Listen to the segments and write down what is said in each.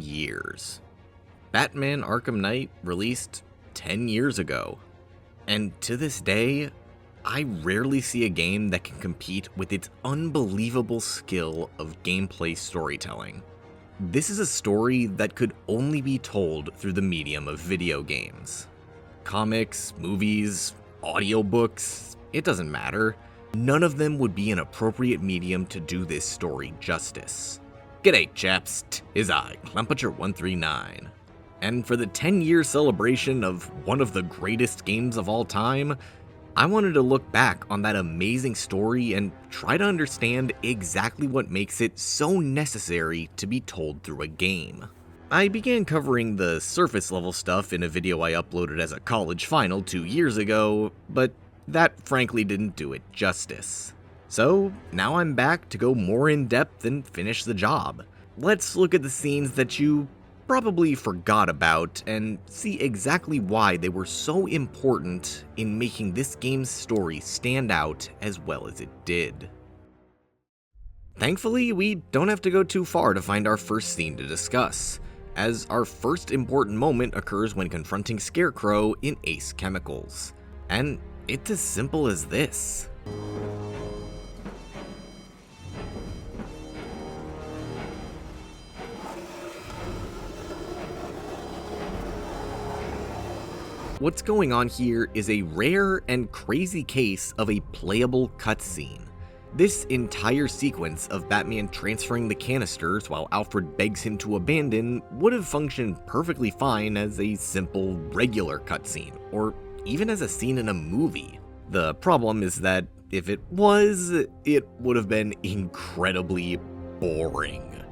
Years. Batman Arkham Knight released 10 years ago. And to this day, I rarely see a game that can compete with its unbelievable skill of gameplay storytelling. This is a story that could only be told through the medium of video games. Comics, movies, audiobooks, it doesn't matter. None of them would be an appropriate medium to do this story justice. G'day chaps, 'tis I, Clumpature139. And for the 10-year celebration of one of the greatest games of all time, I wanted to look back on that amazing story and try to understand exactly what makes it so necessary to be told through a game. I began covering the surface level stuff in a video I uploaded as a college final 2 years ago, but that frankly didn't do it justice. So now I'm back to go more in depth and finish the job. Let's look at the scenes that you probably forgot about and see exactly why they were so important in making this game's story stand out as well as it did. Thankfully, we don't have to go too far to find our first scene to discuss, as our first important moment occurs when confronting Scarecrow in Ace Chemicals. And it's as simple as this. What's going on here is a rare and crazy case of a playable cutscene. This entire sequence of Batman transferring the canisters while Alfred begs him to abandon would have functioned perfectly fine as a simple, regular cutscene, or even as a scene in a movie. The problem is that if it was, it would have been incredibly boring.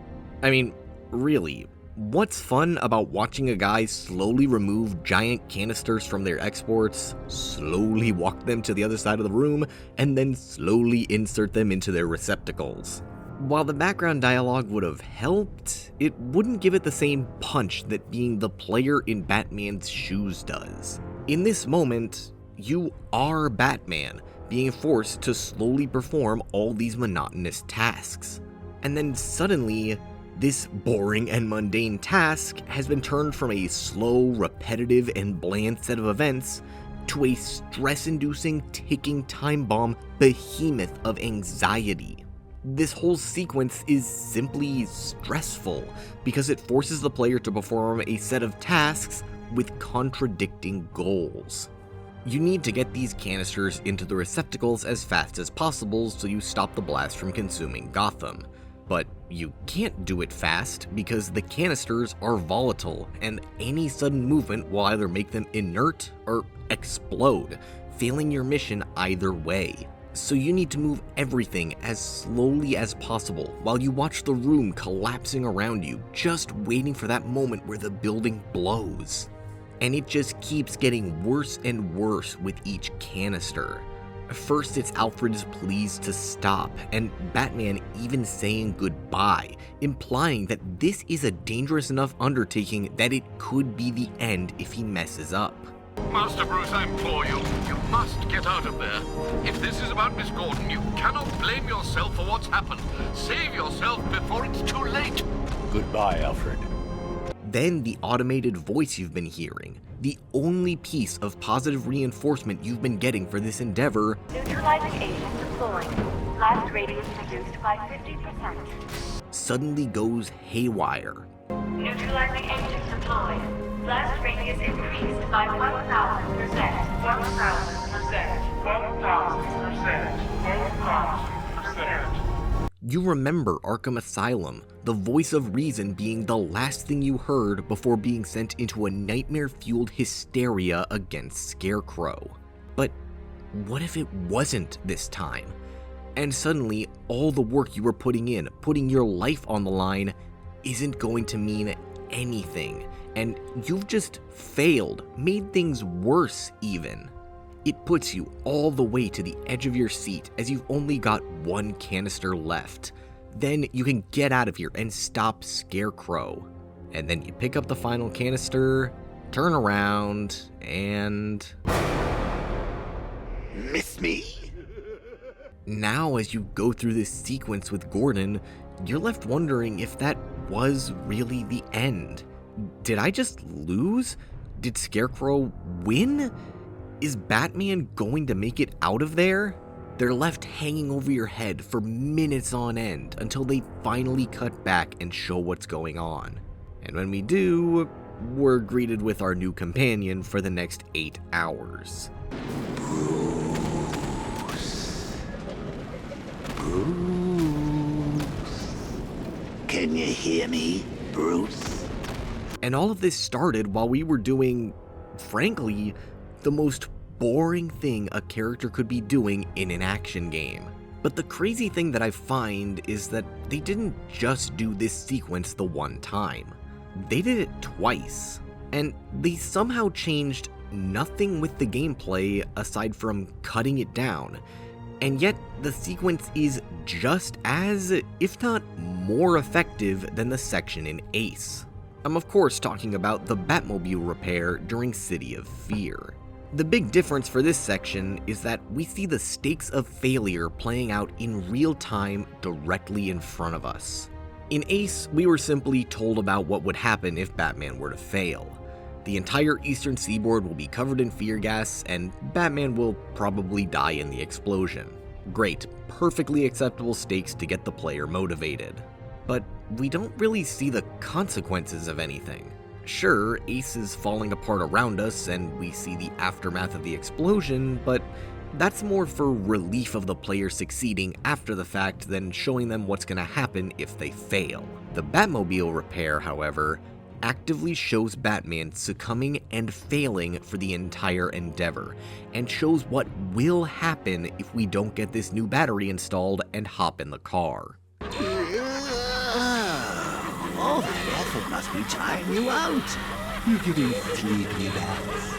I mean, really. What's fun about watching a guy slowly remove giant canisters from their exports, slowly walk them to the other side of the room, and then slowly insert them into their receptacles? While the background dialogue would have helped, it wouldn't give it the same punch that being the player in Batman's shoes does. In this moment, you are Batman, being forced to slowly perform all these monotonous tasks. And then suddenly, this boring and mundane task has been turned from a slow, repetitive, and bland set of events to a stress-inducing, ticking time bomb behemoth of anxiety. This whole sequence is simply stressful because it forces the player to perform a set of tasks with contradicting goals. You need to get these canisters into the receptacles as fast as possible so you stop the blast from consuming Gotham. But you can't do it fast because the canisters are volatile, and any sudden movement will either make them inert or explode, failing your mission either way. So you need to move everything as slowly as possible while you watch the room collapsing around you, just waiting for that moment where the building blows. And it just keeps getting worse and worse with each canister. First, it's Alfred's pleas to stop, and Batman even saying goodbye, implying that this is a dangerous enough undertaking that it could be the end if he messes up. Master Bruce, I implore you, you must get out of there. If this is about Miss Gordon, you cannot blame yourself for what's happened. Save yourself before it's too late. Goodbye, Alfred. Then the automated voice you've been hearing, the only piece of positive reinforcement you've been getting for this endeavor, neutralizing agent deployed. Blast radius reduced by 50%. suddenly goes haywire. Neutralizing agent deployed. Blast radius increased by 1,000%. 1,000%. 1,000%. 1,000%. You remember Arkham Asylum, the voice of reason being the last thing you heard before being sent into a nightmare-fueled hysteria against Scarecrow. But what if it wasn't this time? And suddenly, all the work you were putting in, putting your life on the line, isn't going to mean anything, and you've just failed, made things worse even. It puts you all the way to the edge of your seat as you've only got one canister left. Then you can get out of here and stop Scarecrow. And then you pick up the final canister, turn around, and... Miss me? Now, as you go through this sequence with Gordon, you're left wondering if that was really the end. Did I just lose? Did Scarecrow win? Is Batman going to make it out of there? They're left hanging over your head for minutes on end until they finally cut back and show what's going on. And when we do, we're greeted with our new companion for the next 8 hours. Bruce. Can you hear me, Bruce? And all of this started while we were doing, frankly, the most boring thing a character could be doing in an action game. But the crazy thing that I find is that they didn't just do this sequence the one time. They did it twice. And they somehow changed nothing with the gameplay aside from cutting it down. And yet, the sequence is just as, if not more effective than the section in Ace. I'm of course talking about the Batmobile repair during City of Fear. The big difference for this section is that we see the stakes of failure playing out in real time directly in front of us. In Ace, we were simply told about what would happen if Batman were to fail. The entire eastern seaboard will be covered in fear gas, and Batman will probably die in the explosion. Great, perfectly acceptable stakes to get the player motivated. But we don't really see the consequences of anything. Sure, Ace is falling apart around us and we see the aftermath of the explosion, but that's more for relief of the player succeeding after the fact than showing them what's gonna happen if they fail. The Batmobile repair, however, actively shows Batman succumbing and failing for the entire endeavor, and shows what will happen if we don't get this new battery installed and hop in the car. All the effort must be tiring you out. You're getting sleepy bags.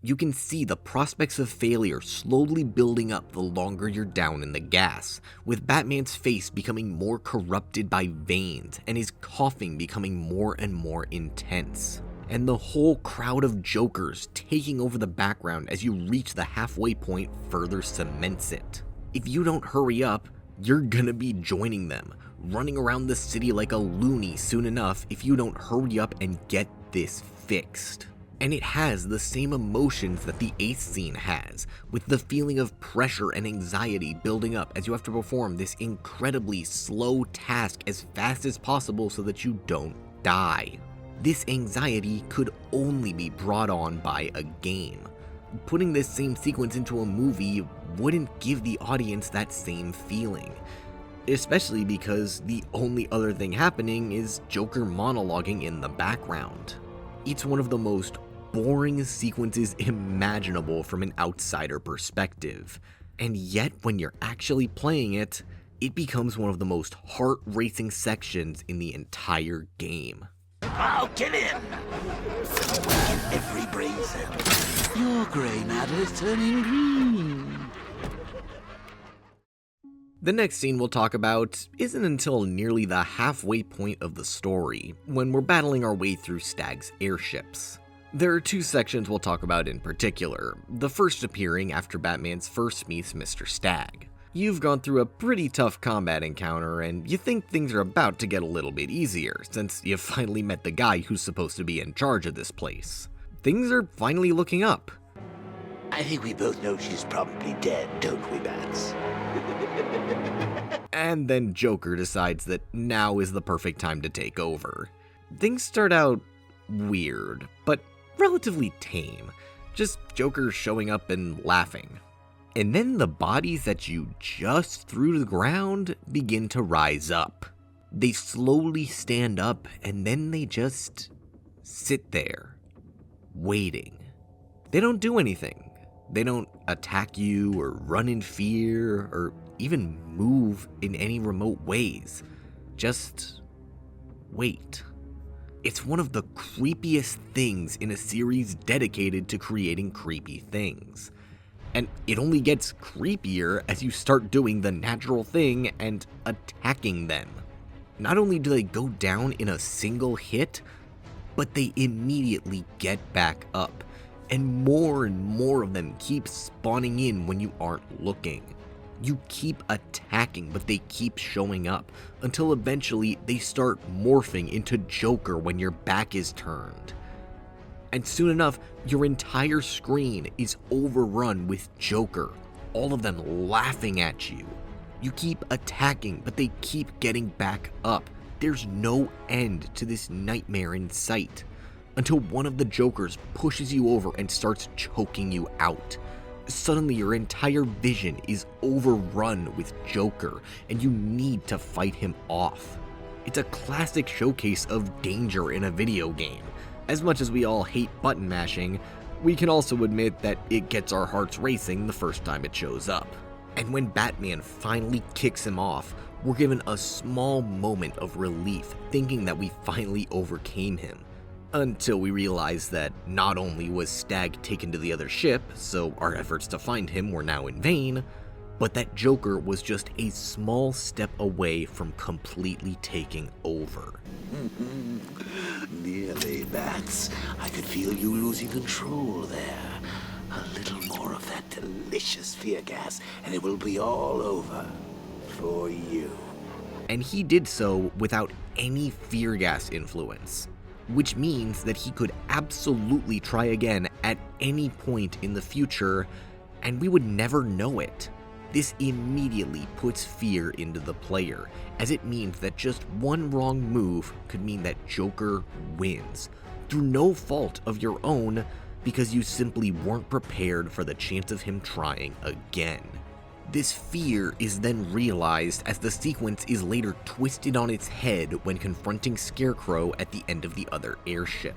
You can see the prospects of failure slowly building up the longer you're down in the gas, with Batman's face becoming more corrupted by veins and his coughing becoming more and more intense. And the whole crowd of Jokers taking over the background as you reach the halfway point further cements it. If you don't hurry up, you're gonna be joining them, running around the city like a loony soon enough if you don't hurry up and get this fixed. And it has the same emotions that the Ace scene has, with the feeling of pressure and anxiety building up as you have to perform this incredibly slow task as fast as possible so that you don't die. This anxiety could only be brought on by a game. Putting this same sequence into a movie wouldn't give the audience that same feeling. Especially because the only other thing happening is Joker monologuing in the background. It's one of the most boring sequences imaginable from an outsider perspective, and yet when you're actually playing it, it becomes one of the most heart-racing sections in the entire game. I'll kill him! In every brain cell. Your grey matter is turning green. The next scene we'll talk about isn't until nearly the halfway point of the story, when we're battling our way through Stagg's airships. There are two sections we'll talk about in particular, the first appearing after Batman's first meets Mr. Stagg. You've gone through a pretty tough combat encounter, and you think things are about to get a little bit easier, since you've finally met the guy who's supposed to be in charge of this place. Things are finally looking up. I think we both know she's probably dead, don't we, Bats? And then Joker decides that now is the perfect time to take over. Things start out weird, but relatively tame. Just Joker showing up and laughing. And then the bodies that you just threw to the ground begin to rise up. They slowly stand up and then they just sit there, waiting. They don't do anything. They don't attack you or run in fear or even move in any remote ways. Just wait. It's one of the creepiest things in a series dedicated to creating creepy things. And it only gets creepier as you start doing the natural thing and attacking them. Not only do they go down in a single hit, but they immediately get back up, and more of them keep spawning in when you aren't looking. You keep attacking, but they keep showing up, until eventually they start morphing into Joker when your back is turned. And soon enough, your entire screen is overrun with Joker, all of them laughing at you. You keep attacking, but they keep getting back up. There's no end to this nightmare in sight, until one of the Jokers pushes you over and starts choking you out. Suddenly your entire vision is overrun with Joker, and you need to fight him off. It's a classic showcase of danger in a video game. As much as we all hate button mashing, we can also admit that it gets our hearts racing the first time it shows up. And when Batman finally kicks him off, we're given a small moment of relief, thinking that we finally overcame him. Until we realize that not only was Stagg taken to the other ship, so our efforts to find him were now in vain, but that Joker was just a small step away from completely taking over. Nearly, Bats. I could feel you losing control there. A little more of that delicious fear gas, and it will be all over. For you. And he did so without any fear gas influence, which means that he could absolutely try again at any point in the future, and we would never know it. This immediately puts fear into the player, as it means that just one wrong move could mean that Joker wins, through no fault of your own, because you simply weren't prepared for the chance of him trying again. This fear is then realized as the sequence is later twisted on its head when confronting Scarecrow at the end of the other airship.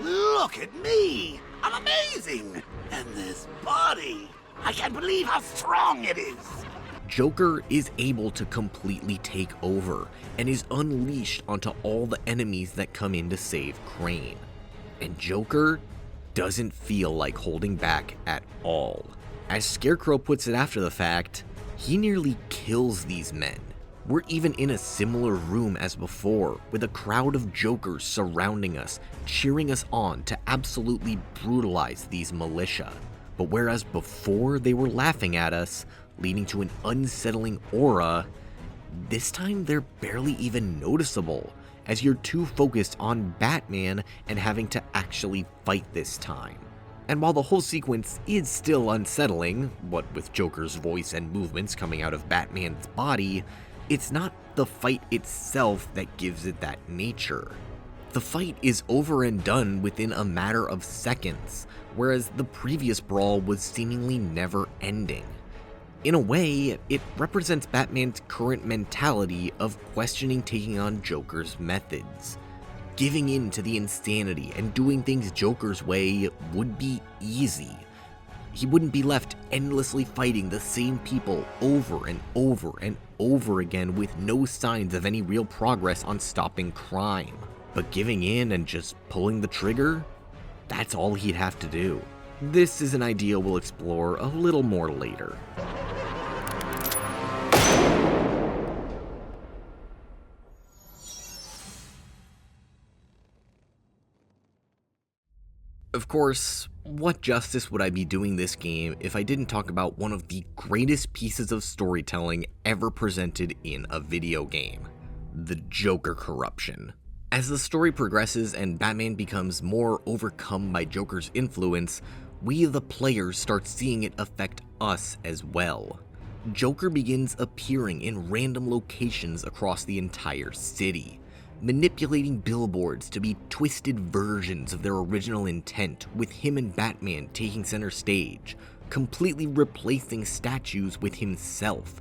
Look at me! I'm amazing! And this body! I can't believe how strong it is! Joker is able to completely take over and is unleashed onto all the enemies that come in to save Crane. And Joker doesn't feel like holding back at all. As Scarecrow puts it after the fact, he nearly kills these men. We're even in a similar room as before, with a crowd of Jokers surrounding us, cheering us on to absolutely brutalize these militia. But whereas before they were laughing at us, leading to an unsettling aura, this time they're barely even noticeable, as you're too focused on Batman and having to actually fight this time. And while the whole sequence is still unsettling, what with Joker's voice and movements coming out of Batman's body, it's not the fight itself that gives it that nature. The fight is over and done within a matter of seconds, whereas the previous brawl was seemingly never ending. In a way, it represents Batman's current mentality of questioning taking on Joker's methods. Giving in to the insanity and doing things Joker's way would be easy. He wouldn't be left endlessly fighting the same people over and over and over again with no signs of any real progress on stopping crime. But giving in and just pulling the trigger? That's all he'd have to do. This is an idea we'll explore a little more later. Of course, what justice would I be doing this game if I didn't talk about one of the greatest pieces of storytelling ever presented in a video game? The Joker corruption. As the story progresses and Batman becomes more overcome by Joker's influence, we the players start seeing it affect us as well. Joker begins appearing in random locations across the entire city, manipulating billboards to be twisted versions of their original intent, with him and Batman taking center stage, completely replacing statues with himself,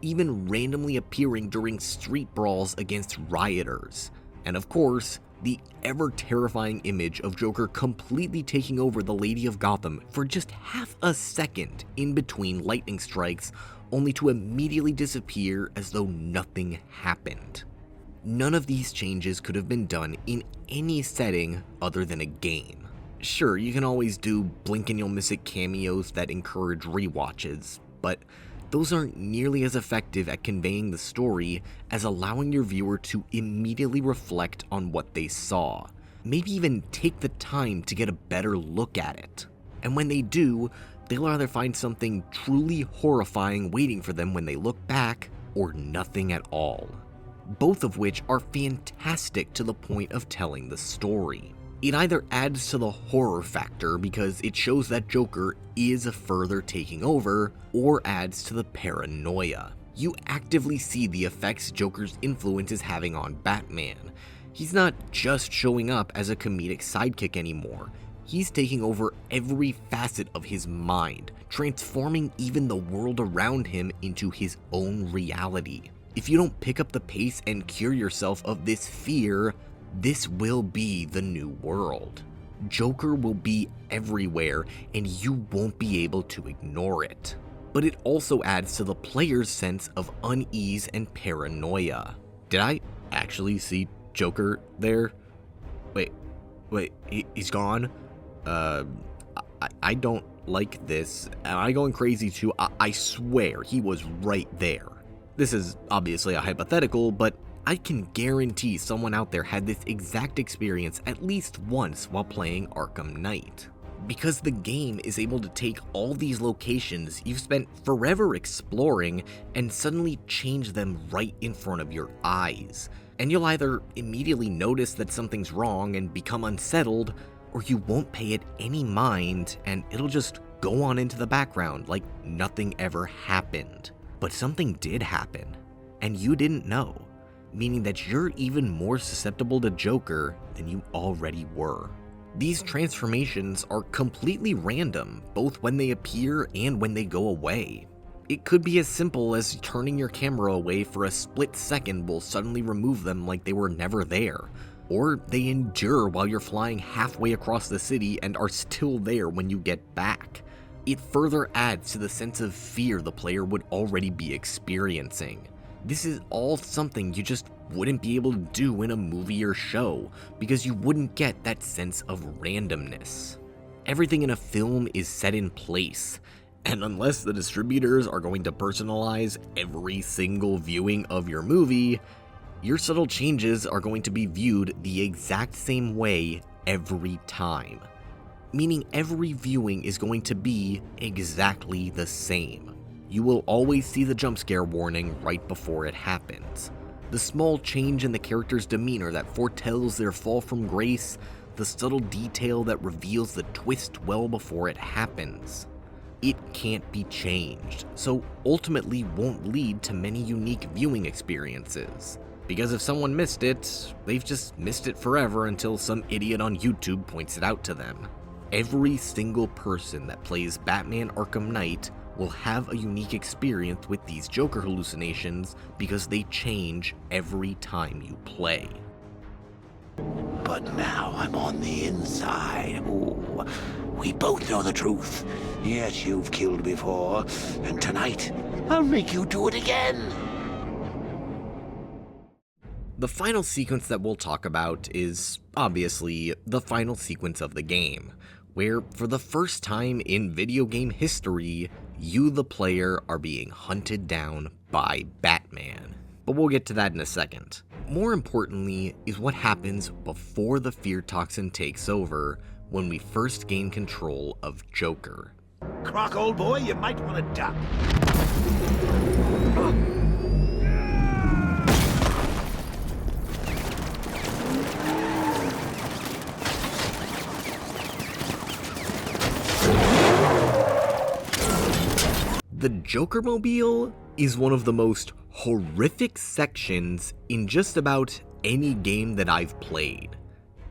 even randomly appearing during street brawls against rioters. And of course, the ever-terrifying image of Joker completely taking over the Lady of Gotham for just half a second in between lightning strikes, only to immediately disappear as though nothing happened. None of these changes could have been done in any setting other than a game. Sure, you can always do blink and you'll miss it cameos that encourage rewatches, but those aren't nearly as effective at conveying the story as allowing your viewer to immediately reflect on what they saw, maybe even take the time to get a better look at it. And when they do, they'll either find something truly horrifying waiting for them when they look back, or nothing at all. Both of which are fantastic to the point of telling the story. It either adds to the horror factor because it shows that Joker is further taking over, or adds to the paranoia. You actively see the effects Joker's influence is having on Batman. He's not just showing up as a comedic sidekick anymore. He's taking over every facet of his mind, transforming even the world around him into his own reality. If you don't pick up the pace and cure yourself of this fear, this will be the new world. Joker will be everywhere, and you won't be able to ignore it. But it also adds to the player's sense of unease and paranoia. Did I actually see Joker there? Wait, he's gone? I don't like this. Am I going crazy too? I swear he was right there. This is obviously a hypothetical, but I can guarantee someone out there had this exact experience at least once while playing Arkham Knight. Because the game is able to take all these locations you've spent forever exploring and suddenly change them right in front of your eyes. And you'll either immediately notice that something's wrong and become unsettled, or you won't pay it any mind and it'll just go on into the background like nothing ever happened. But something did happen, and you didn't know, meaning that you're even more susceptible to Joker than you already were. These transformations are completely random, both when they appear and when they go away. It could be as simple as turning your camera away for a split second will suddenly remove them like they were never there, or they endure while you're flying halfway across the city and are still there when you get back. It further adds to the sense of fear the player would already be experiencing. This is all something you just wouldn't be able to do in a movie or show, because you wouldn't get that sense of randomness. Everything in a film is set in place, and unless the distributors are going to personalize every single viewing of your movie, your subtle changes are going to be viewed the exact same way every time. Meaning every viewing is going to be exactly the same. You will always see the jump scare warning right before it happens. The small change in the character's demeanor that foretells their fall from grace, the subtle detail that reveals the twist well before it happens. It can't be changed, so ultimately won't lead to many unique viewing experiences. Because if someone missed it, they've just missed it forever until some idiot on YouTube points it out to them. Every single person that plays Batman Arkham Knight will have a unique experience with these Joker hallucinations because they change every time you play. But now I'm on the inside. Ooh, we both know the truth. Yes, you've killed before, and tonight I'll make you do it again. The final sequence that we'll talk about is, obviously, the final sequence of the game, where for the first time in video game history, you, the player, are being hunted down by Batman. But we'll get to that in a second. More importantly is what happens before the fear toxin takes over when we first gain control of Joker. Croc, old boy, you might want to duck. The Jokermobile is one of the most horrific sections in just about any game that I've played.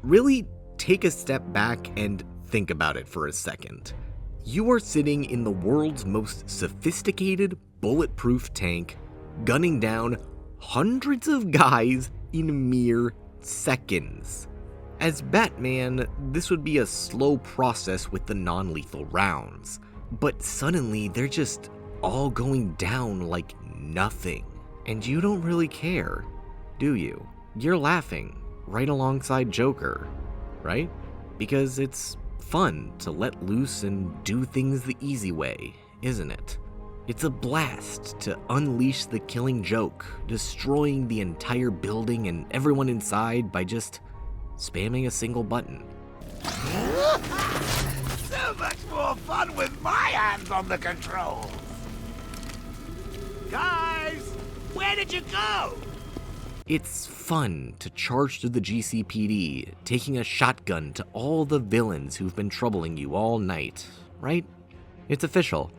Really take a step back and think about it for a second. You are sitting in the world's most sophisticated bulletproof tank, gunning down hundreds of guys in mere seconds. As Batman, this would be a slow process with the non-lethal rounds, but suddenly they're just all going down like nothing. And you don't really care, do you? You're laughing right alongside Joker, right? Because it's fun to let loose and do things the easy way, isn't it? It's a blast to unleash the killing joke, destroying the entire building and everyone inside by just spamming a single button. So much more fun with my hands on the controls! Guys, where did you go? It's fun to charge through the GCPD, taking a shotgun to all the villains who've been troubling you all night, right? It's official.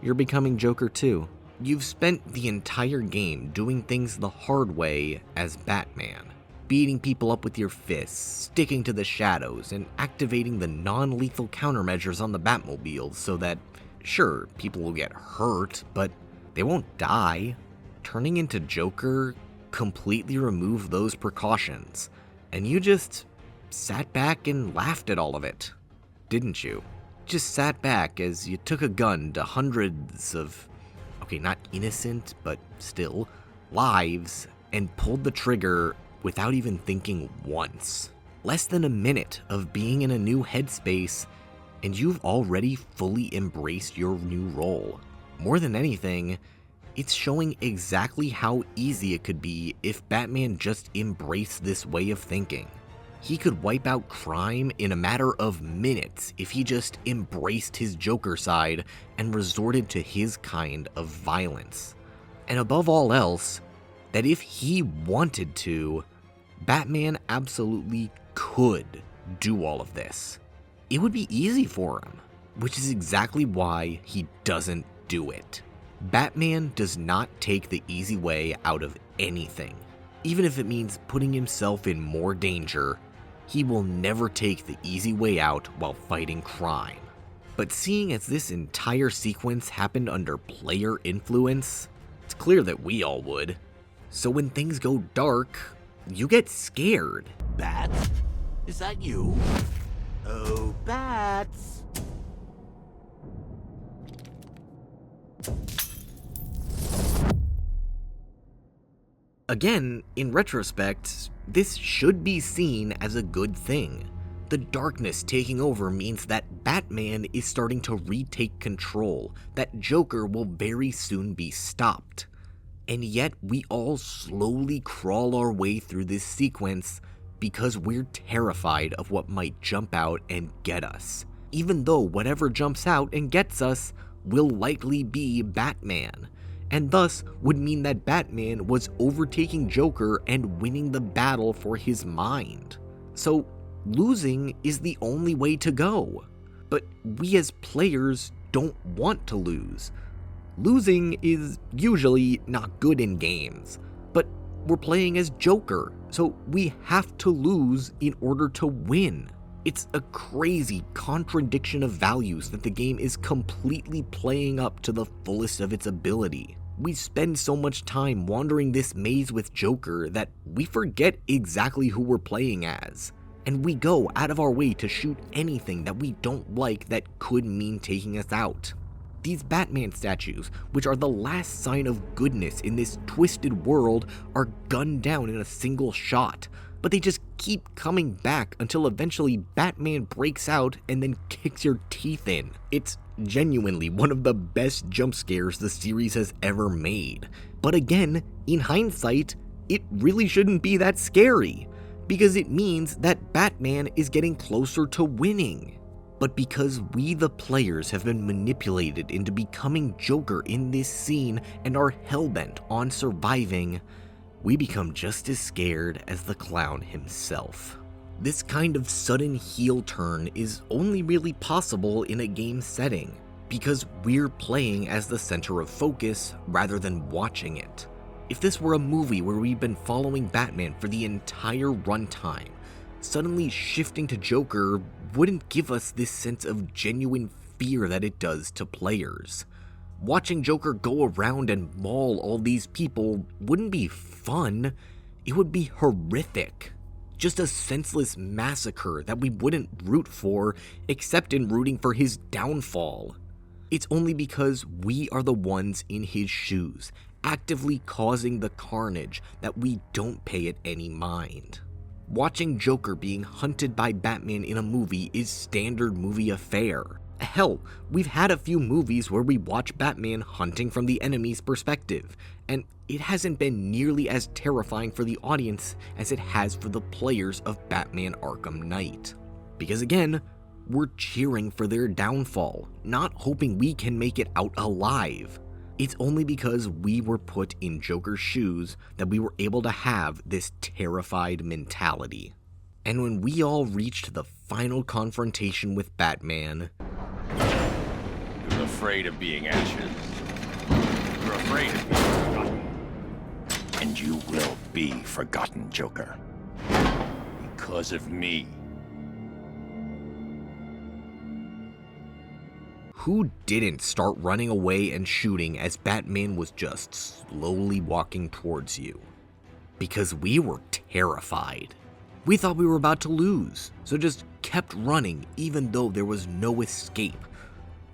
You're becoming Joker too. You've spent the entire game doing things the hard way as Batman. Beating people up with your fists, sticking to the shadows, and activating the non-lethal countermeasures on the Batmobile so that, sure, people will get hurt, but they won't die. Turning into Joker completely removed those precautions, and you just sat back and laughed at all of it, didn't you? Just sat back as you took a gun to hundreds of, okay, not innocent, but still, lives, and pulled the trigger without even thinking once. Less than a minute of being in a new headspace, and you've already fully embraced your new role. More than anything, it's showing exactly how easy it could be if Batman just embraced this way of thinking. He could wipe out crime in a matter of minutes if he just embraced his Joker side and resorted to his kind of violence. And above all else, that if he wanted to, Batman absolutely could do all of this. It would be easy for him, which is exactly why he doesn't do it. Batman does not take the easy way out of anything. Even if it means putting himself in more danger, he will never take the easy way out while fighting crime. But seeing as this entire sequence happened under player influence, it's clear that we all would. So when things go dark, you get scared. Bats? Is that you? Oh, Bats! Again, in retrospect, this should be seen as a good thing. The darkness taking over means that Batman is starting to retake control, that Joker will very soon be stopped. And yet we all slowly crawl our way through this sequence because we're terrified of what might jump out and get us. Even though whatever jumps out and gets us will likely be Batman, and thus would mean that Batman was overtaking Joker and winning the battle for his mind. So losing is the only way to go. But we as players don't want to lose. Losing is usually not good in games, but we're playing as Joker, so we have to lose in order to win. It's a crazy contradiction of values that the game is completely playing up to the fullest of its ability. We spend so much time wandering this maze with Joker that we forget exactly who we're playing as, and we go out of our way to shoot anything that we don't like that could mean taking us out. These Batman statues, which are the last sign of goodness in this twisted world, are gunned down in a single shot, but they just keep coming back until eventually Batman breaks out and then kicks your teeth in. It's genuinely one of the best jump scares the series has ever made. But again, in hindsight, it really shouldn't be that scary, because it means that Batman is getting closer to winning. But because we the players have been manipulated into becoming Joker in this scene and are hellbent on surviving, we become just as scared as the clown himself. This kind of sudden heel turn is only really possible in a game setting, because we're playing as the center of focus rather than watching it. If this were a movie where we've been following Batman for the entire runtime, suddenly shifting to Joker wouldn't give us this sense of genuine fear that it does to players. Watching Joker go around and maul all these people wouldn't be fun, it would be horrific. Just a senseless massacre that we wouldn't root for, except in rooting for his downfall. It's only because we are the ones in his shoes, actively causing the carnage, that we don't pay it any mind. Watching Joker being hunted by Batman in a movie is standard movie affair, Hell, we've had a few movies where we watch Batman hunting from the enemy's perspective, and it hasn't been nearly as terrifying for the audience as it has for the players of Batman Arkham Knight. Because again, we're cheering for their downfall, not hoping we can make it out alive. It's only because we were put in Joker's shoes that we were able to have this terrified mentality. And when we all reached the final confrontation with Batman, you're afraid of being ashes. You're afraid of being forgotten. And you will be forgotten, Joker. Because of me. who didn't start running away and shooting as Batman was just slowly walking towards you? Because we were terrified. We thought we were about to lose, so just kept running even though there was no escape,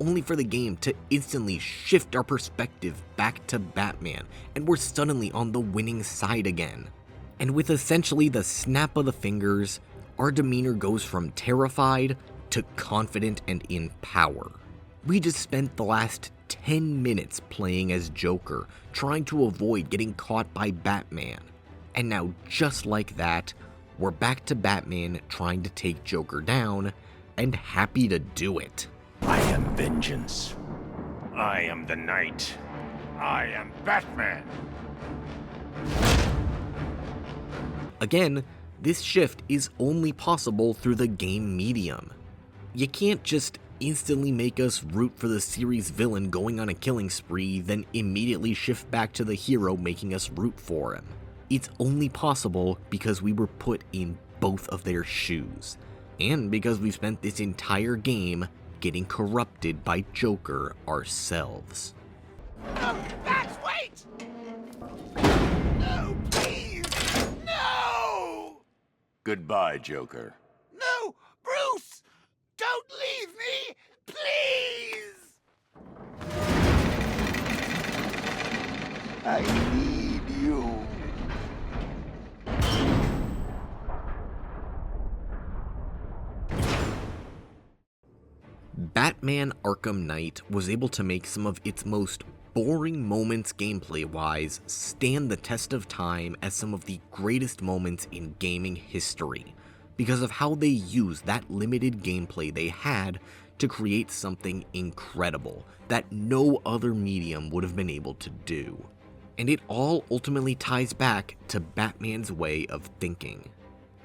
only for the game to instantly shift our perspective back to Batman, and we're suddenly on the winning side again. And with essentially the snap of the fingers, our demeanor goes from terrified to confident and in power. We just spent the last 10 minutes playing as Joker, trying to avoid getting caught by Batman. And now, just like that, we're back to Batman trying to take Joker down, and happy to do it. I am vengeance. I am the Knight. I am Batman. Again, this shift is only possible through the game medium. You can't just instantly make us root for the series villain going on a killing spree, then immediately shift back to the hero making us root for him. It's only possible because we were put in both of their shoes, and because we spent this entire game getting corrupted by Joker ourselves. No, Bats, wait! No, please! No! Goodbye, Joker. No, Bruce! Don't leave me! Please! I need you. Batman Arkham Knight was able to make some of its most boring moments gameplay-wise stand the test of time as some of the greatest moments in gaming history, because of how they used that limited gameplay they had to create something incredible that no other medium would have been able to do. And it all ultimately ties back to Batman's way of thinking.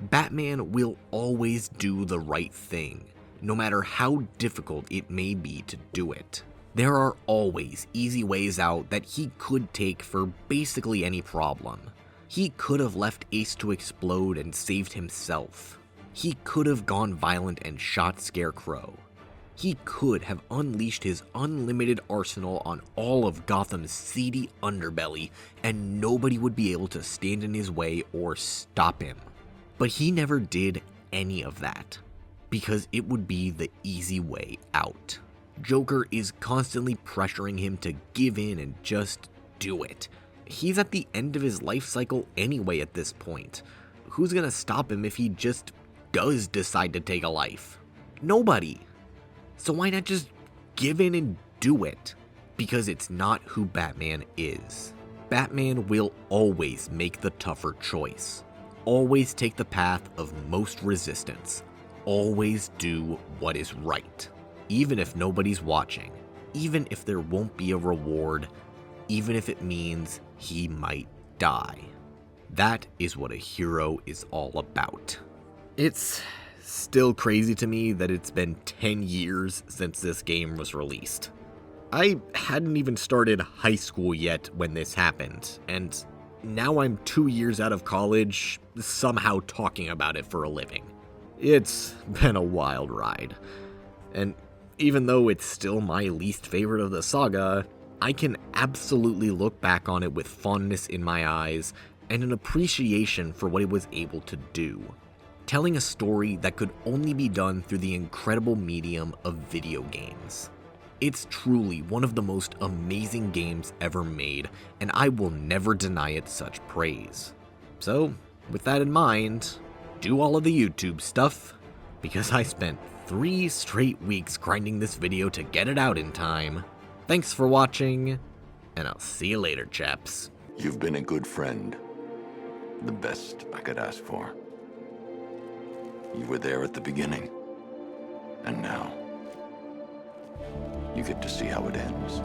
Batman will always do the right thing, no matter how difficult it may be to do it. There are always easy ways out that he could take for basically any problem. He could have left Ace to explode and saved himself. He could have gone violent and shot Scarecrow. He could have unleashed his unlimited arsenal on all of Gotham's seedy underbelly, and nobody would be able to stand in his way or stop him. But he never did any of that, because it would be the easy way out. Joker is constantly pressuring him to give in and just do it. He's at the end of his life cycle anyway at this point. Who's gonna stop him if he just does decide to take a life? Nobody. So why not just give in and do it? Because it's not who Batman is. Batman will always make the tougher choice. Always take the path of most resistance. Always do what is right. Even if nobody's watching. Even if there won't be a reward. Even if it means he might die. That is what a hero is all about. It's still crazy to me that it's been 10 years since this game was released. I hadn't even started high school yet when this happened, and now I'm 2 years out of college, somehow talking about it for a living. It's been a wild ride, and even though it's still my least favorite of the saga, I can absolutely look back on it with fondness in my eyes and an appreciation for what it was able to do. Telling a story that could only be done through the incredible medium of video games. It's truly one of the most amazing games ever made, and I will never deny it such praise. So, with that in mind, do all of the YouTube stuff, because I spent 3 straight weeks grinding this video to get it out in time. Thanks for watching, and I'll see you later, chaps. You've been a good friend. The best I could ask for. You were there at the beginning. And now, you get to see how it ends.